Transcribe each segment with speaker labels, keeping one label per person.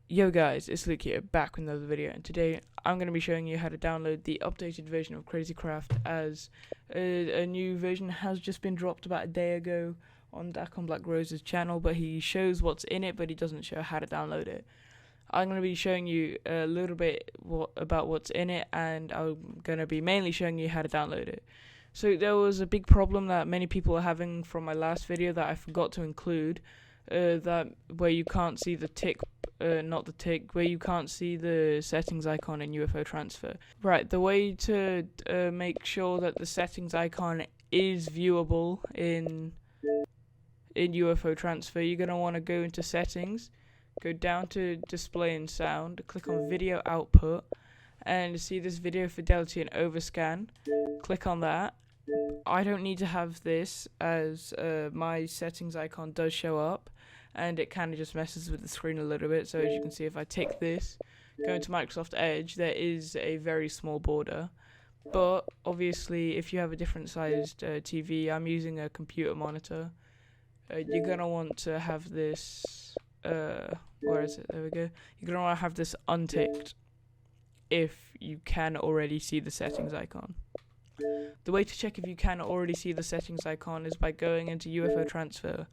Speaker 1: Yo guys, it's Luke here, back with another video, and today I'm going to be showing you how to download the updated version of CrazyCraft, as a new version has just been dropped about a day ago on DAKONBLACKROSE's channel, but he shows what's in it, but he doesn't show how to download it. I'm going to be showing you a little bit about what's in it, and I'm going to be mainly showing you how to download it. So there was a big problem that many people are having from my last video that I forgot to include, that where you can't see the tick, where you can't see the settings icon in UFO transfer. Right, the way to make sure that the settings icon is viewable in UFO transfer, you're going to want to go into settings, go down to display and sound, click on video output, and see this video fidelity and overscan. Click on that. I don't need to have this, as my settings icon does show up, and it kind of just messes with the screen a little bit. So as you can see, if I tick this, go into Microsoft Edge, there is a very small border. But obviously, if you have a different sized TV, I'm using a computer monitor, you're going to want to have this, where is it? There we go. You're going to want to have this unticked if you can already see the settings icon. The way to check if you can already see the settings icon is by going into UFO transfer,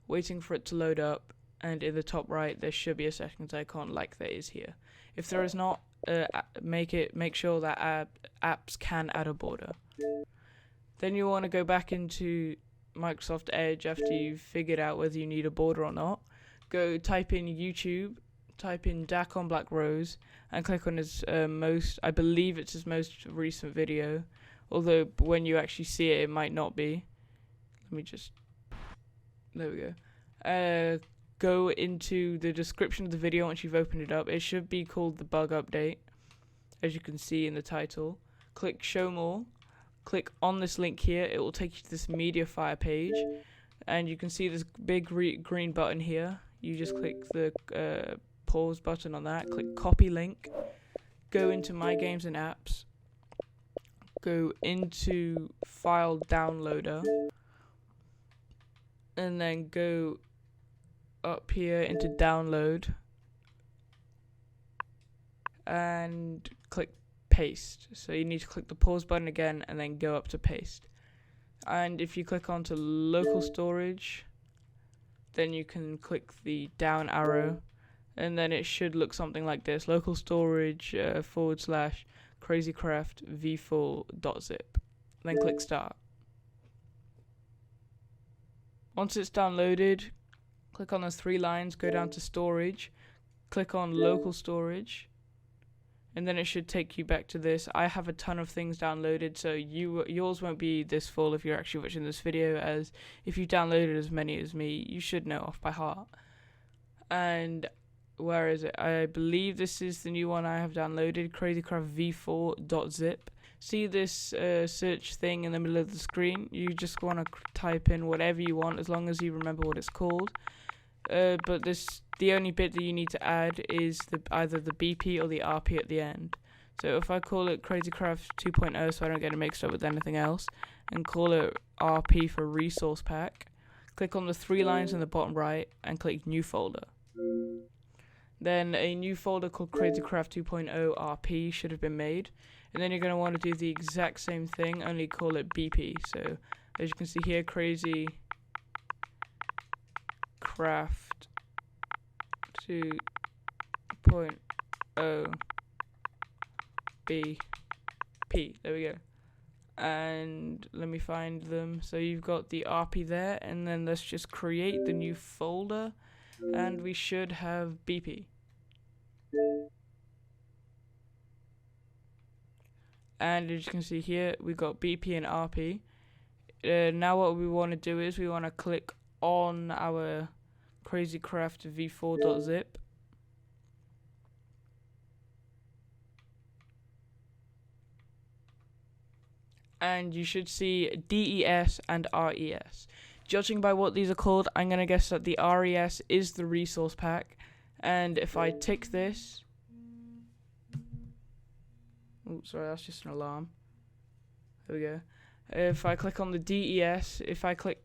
Speaker 1: waiting for it to load up, and in the top right there should be a settings icon like there is here. If there is not, make sure that apps can add a border. Then you want to go back into Microsoft Edge after you've figured out whether you need a border or not. Go type in YouTube, type in DAKONBLACKROSE, and click on his I believe it's his most recent video, although when you actually see it, it might not be. There we go. Go into the description of the video once you've opened it up. It should be called the bug update, as you can see in the title. Click show more. Click on this link here. It will take you to this Mediafire page, and you can see this big green button here. You just click the pause button on that. Click copy link. Go into My Games and Apps. Go into File Downloader, and then go up here into Download and click Paste. So you need to click the pause button again and then go up to Paste. And if you click onto local storage, then you can click the down arrow, and then it should look something like this: local storage / crazycraft v4.zip. Then click start. Once it's downloaded, click on those three lines, go down to storage, click on local storage, and then it should take you back to this. I have a ton of things downloaded, so yours won't be this full if you're actually watching this video, as if you downloaded as many as me, you should know off by heart. And where is it? I believe this is the new one I have downloaded, crazycraft v4.zip. See this search thing in the middle of the screen? You just want to type in whatever you want, as long as you remember what it's called. But the only bit that you need to add is either the BP or the RP at the end. So if I call it crazycraft 2.0, so I don't get it mixed up with anything else, and call it RP for resource pack, click on the three lines in the bottom right and click new folder. Then a new folder called crazycraft 2.0 RP should have been made, and then you're going to want to do the exact same thing, only call it BP. So as you can see here, crazycraft 2.0 BP. There we go. And let me find them. So you've got the RP there, and then let's just create the new folder, and we should have BP. And as you can see here, we got BP and RP. Now what we want to do is we want to click on our crazycraft v4.zip. And you should see DES and RES. Judging by what these are called, I'm going to guess that the RES is the resource pack. And if I tick this... Oh, sorry, that's just an alarm. There we go. If I click on the DES, if I click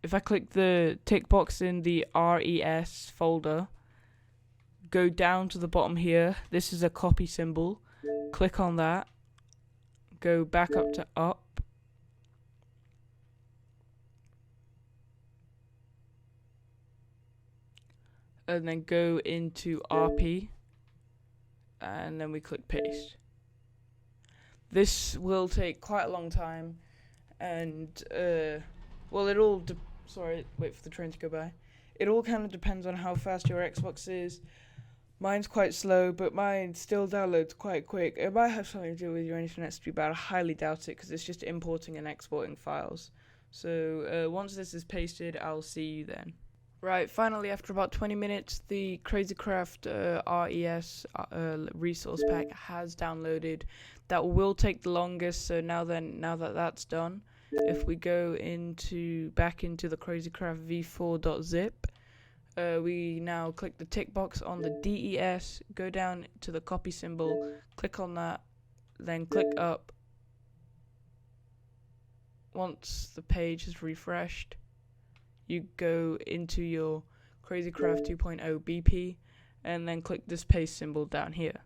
Speaker 1: the tick box in the RES folder, go down to the bottom here. This is a copy symbol. Click on that. Go back up to up. And then go into RP. And then we click paste. This will take quite a long time. And, well, it all... Sorry, wait for the train to go by. It all kind of depends on how fast your Xbox is. Mine's quite slow, but mine still downloads quite quick. It might have something to do with your internet speed, but I highly doubt it because it's just importing and exporting files. So once this is pasted, I'll see you then. Right, finally, after about 20 minutes, the crazycraft RES resource pack has downloaded. That will take the longest, so now that that's done, if we go back into the crazycraft v4.zip, we now click the tick box on the DES, go down to the copy symbol, click on that, then click up. Once the page is refreshed, you go into your crazycraft 2.0 BP and then click this paste symbol down here.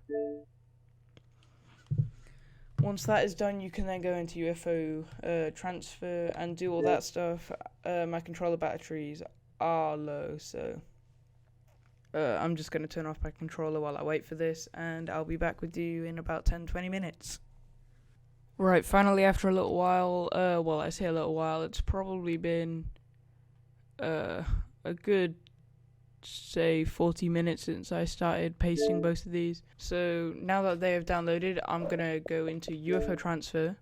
Speaker 1: Once that is done, you can then go into UFO transfer and do all that stuff. My controller batteries are low, so I'm just going to turn off my controller while I wait for this, and I'll be back with you in about 10-20 minutes. Right, finally, after a little while, well, I say a little while, it's probably been a good, say, 40 minutes since I started pasting both of these. So now that they have downloaded, I'm going to go into UFO transfer.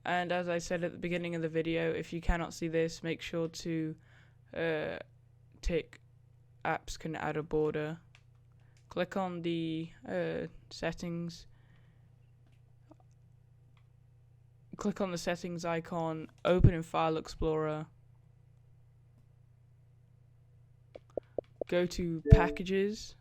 Speaker 1: And as I said at the beginning of the video, if you cannot see this, make sure to tick apps can add a border. Click on the settings. Click on the settings icon, open in File Explorer. Go to Packages.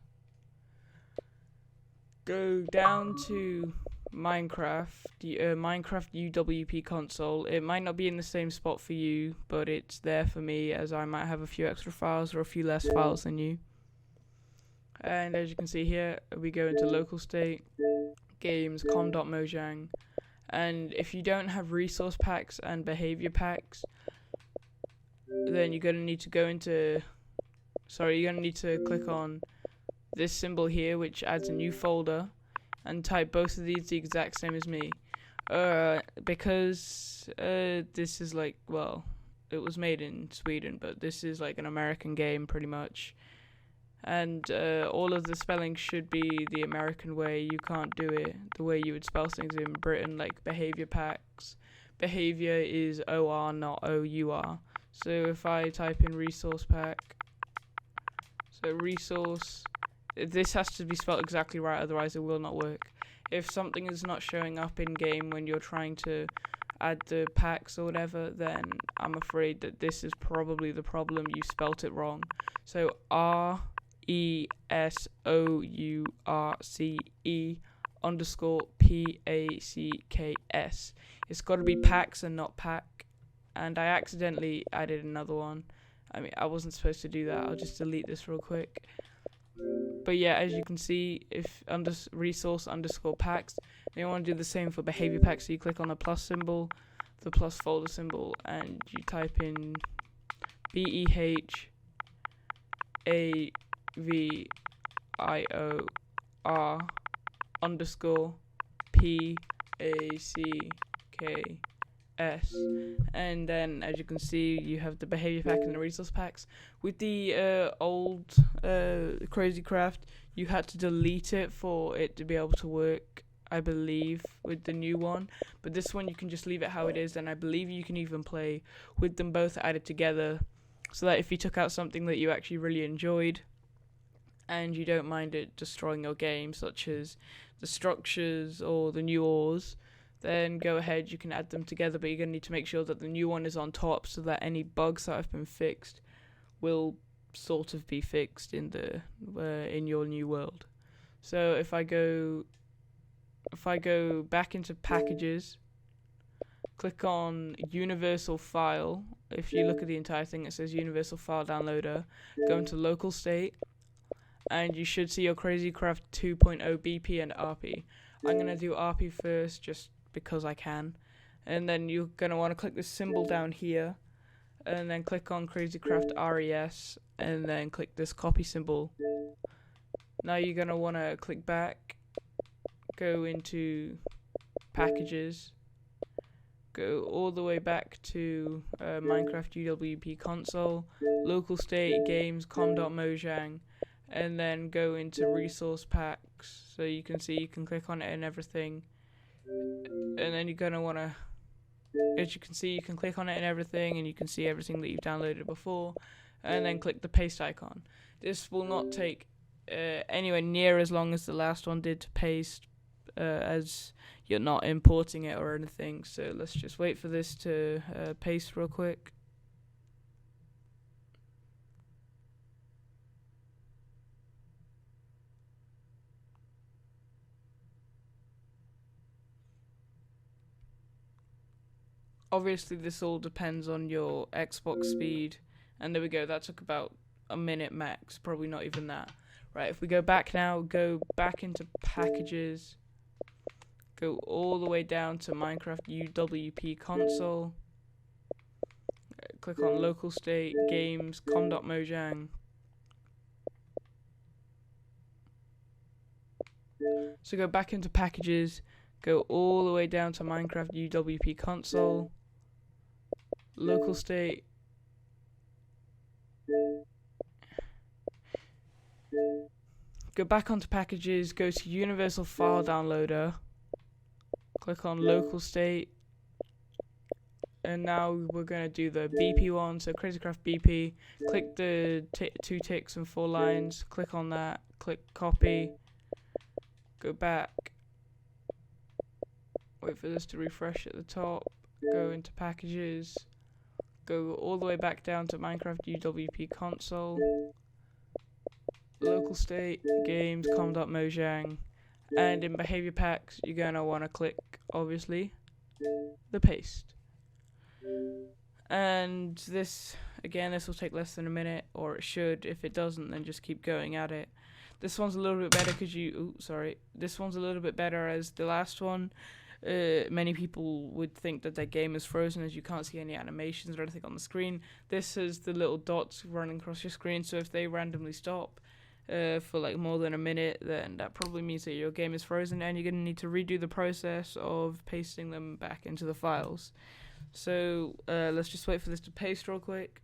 Speaker 1: Go down to Minecraft, Minecraft UWP console. It might not be in the same spot for you, but it's there for me, as I might have a few extra files or a few less files than you. And as you can see here, we go into local state, games, com.mojang, and if you don't have resource packs and behavior packs, then you're gonna need to go into, you're gonna need to click on this symbol here, which adds a new folder, and type both of these the exact same as me. Because this is like, well, it was made in Sweden, but this is like an American game pretty much. And all of the spelling should be the American way. You can't do it the way you would spell things in Britain, like behavior packs. Behavior is OR, not OUR. So if I type in resource pack, so resource, this has to be spelled exactly right, otherwise it will not work. If something is not showing up in game when you're trying to add the packs or whatever, then I'm afraid that this is probably the problem. You spelt it wrong. So RESOURCE_PACKS. It's got to be packs and not pack. And I accidentally added another one. I mean, I wasn't supposed to do that. I'll just delete this real quick. But yeah, as you can see, if resource_packs, you want to do the same for behavior packs. So you click on the plus symbol, the plus folder symbol, and you type in BEHAVIOR_PACKS, and then as you can see, you have the behavior pack and the resource packs. With the old crazycraft, you had to delete it for it to be able to work, I believe, with the new one. But this one you can just leave it how it is, and I believe you can even play with them both added together, so that if you took out something that you actually really enjoyed and you don't mind it destroying your game, such as the structures or the new ores, then go ahead, you can add them together. But you're going to need to make sure that the new one is on top, so that any bugs that have been fixed will sort of be fixed in the in your new world. So if I go back into packages, click on universal file. If you look at the entire thing, it says universal file downloader. Go into local state, and you should see your crazycraft 2.0 BP and RP. I'm going to do RP first just because I can, and then you're going to want to click this symbol down here, and then click on crazycraft RES, and then click this copy symbol. Now you're going to want to click back, go into packages, go all the way back to Minecraft UWP console, local state, games, com.mojang, and then go into resource packs. So you can see you can click on it and everything, and then you're going to want to, as you can see, you can click on it and everything, and you can see everything that you've downloaded before, and then click the paste icon. This will not take anywhere near as long as the last one did to paste, as you're not importing it or anything. So let's just wait for this to paste real quick. Obviously this all depends on your Xbox speed, and there we go, that took about a minute max, probably not even that. Right, if we go back now, go back into packages, go all the way down to Minecraft UWP console, click on local state, games, com.mojang. So go back into packages, go all the way down to Minecraft UWP console, local state, go back onto packages, go to Universal File Downloader, click on local state, and now we're going to do the BP one, so crazycraft BP, click the 2 ticks and 4 lines, click on that, click copy, go back, wait for this to refresh at the top, go into packages, go all the way back down to Minecraft UWP console, local state, games, com.mojang, and in behavior packs you're going to want to click, obviously, the paste. And this, again, this will take less than a minute, or it should. If it doesn't, then just keep going at it. This one's a little bit better because this one's a little bit better as the last one. Many people would think that their game is frozen as you can't see any animations or anything on the screen. This is the little dots running across your screen, so if they randomly stop for like more than a minute, then that probably means that your game is frozen and you're going to need to redo the process of pasting them back into the files. So let's just wait for this to paste real quick.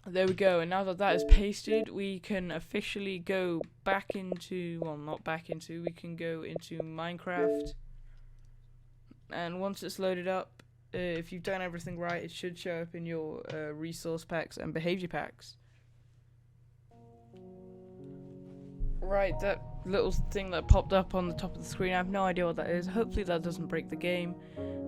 Speaker 1: There we go, and now that that is pasted, we can officially go back into, well, not back into, we can go into Minecraft. And once it's loaded up, if you've done everything right, it should show up in your resource packs and behavior packs. Right, that little thing that popped up on the top of the screen, I have no idea what that is. Hopefully that doesn't break the game,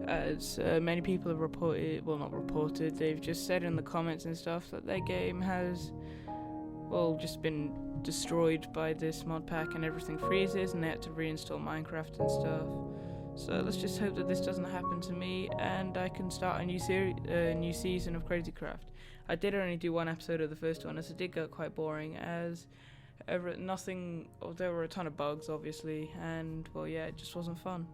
Speaker 1: as many people have reported, well, not reported, they've just said in the comments and stuff that their game has, well, just been destroyed by this mod pack and everything freezes and they had to reinstall Minecraft and stuff. So let's just hope that this doesn't happen to me and I can start a new season of crazycraft. I did only do 1 episode of the first one, as it did get quite boring, as there were a ton of bugs, obviously, and, well, yeah, it just wasn't fun.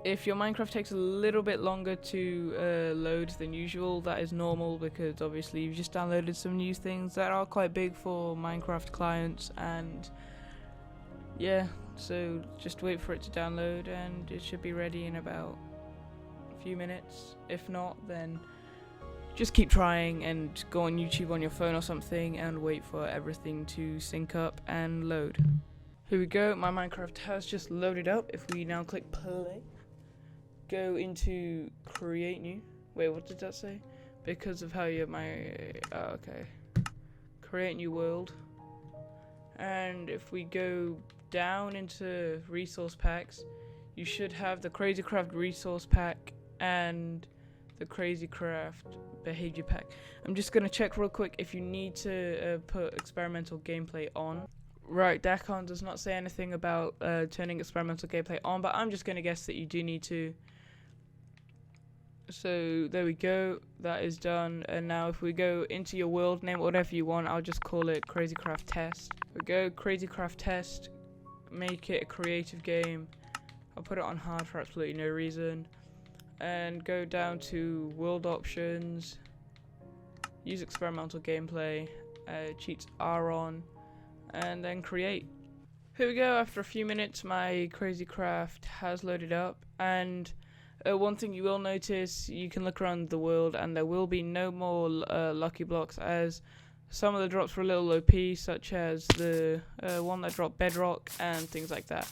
Speaker 1: If your Minecraft takes a little bit longer to load than usual, that is normal, because obviously you've just downloaded some new things that are quite big for Minecraft clients, and yeah, so just wait for it to download and it should be ready in about a few minutes. If not, then just keep trying and go on YouTube on your phone or something and wait for everything to sync up and load. Here we go, my Minecraft has just loaded up. If we now click play, go into create new. Wait, what did that say? Because of how you have okay. Create new world. And if we go down into resource packs, you should have the crazycraft resource pack and the crazycraft behavior pack. I'm just going to check real quick if you need to put experimental gameplay on. Right, Dakon does not say anything about turning experimental gameplay on, but I'm just going to guess that you do need to. So there we go, that is done. And now if we go into your world, name whatever you want. I'll just call it crazycraft test. We go crazycraft test, make it a creative game. I'll put it on hard for absolutely no reason, and go down to world options, use experimental gameplay, cheats are on, and then create. Here we go. After a few minutes my crazycraft has loaded up, and one thing you will notice, you can look around the world and there will be no more lucky blocks, as some of the drops were a little OP, such as the one that dropped bedrock and things like that.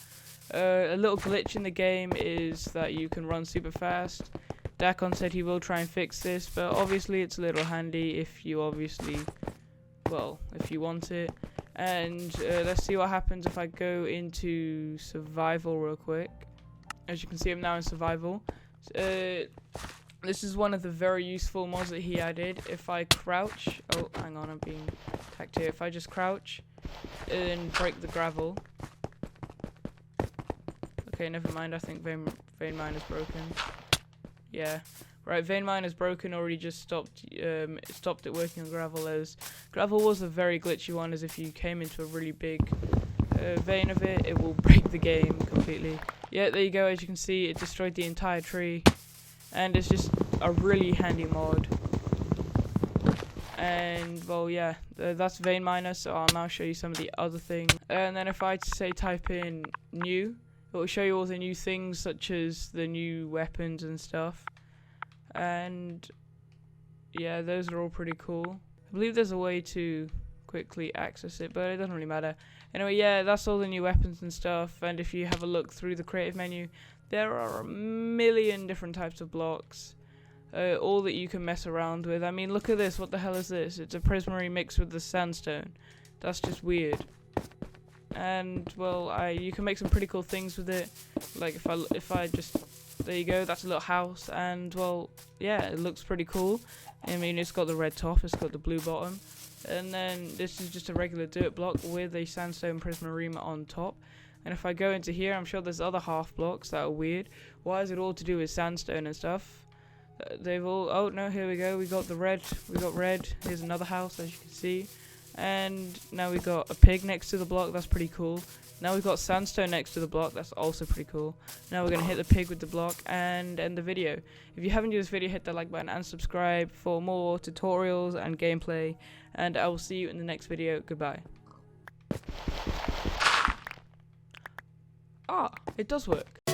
Speaker 1: A little glitch in the game is that you can run super fast. Dakon said he will try and fix this, but obviously it's a little handy if you if you want it. And let's see what happens if I go into survival real quick. As you can see, I'm now in survival. This is one of the very useful mods that he added. If I crouch, oh hang on, I'm being attacked here. If I just crouch and break the gravel. Okay, never mind, I think vein mine is broken. Yeah. Right, vein mine is broken, already just stopped it working on gravel, as gravel was a very glitchy one, as if you came into a really big vein of it, it will break the game completely. Yeah, there you go, as you can see, it destroyed the entire tree, and it's just a really handy mod. And, well, yeah, that's vein miner, so I'll now show you some of the other things. And then if I say type in new, it will show you all the new things, such as the new weapons and stuff. And yeah, those are all pretty cool. I believe there's a way to quickly access it, but it doesn't really matter. Anyway, yeah, that's all the new weapons and stuff. And if you have a look through the creative menu, there are a million different types of blocks, all that you can mess around with. I mean, look at this. What the hell is this? It's a prismarine mixed with the sandstone. That's just weird. And well, you can make some pretty cool things with it. Like if I just, there you go, that's a little house, and well, yeah, it looks pretty cool. I mean, it's got the red top, it's got the blue bottom, and then this is just a regular dirt block with a sandstone prismarine on top. And if I go into here, I'm sure there's other half blocks that are weird. Why is it all to do with sandstone and stuff? They've all, oh no, here we go, we got red, here's another house, as you can see. And now we've got a pig next to the block, that's pretty cool. Now we've got sandstone next to the block, that's also pretty cool. Now we're going to hit the pig with the block and end the video. If you haven't viewed this video, hit that like button and subscribe for more tutorials and gameplay. And I will see you in the next video. Goodbye. Ah, it does work.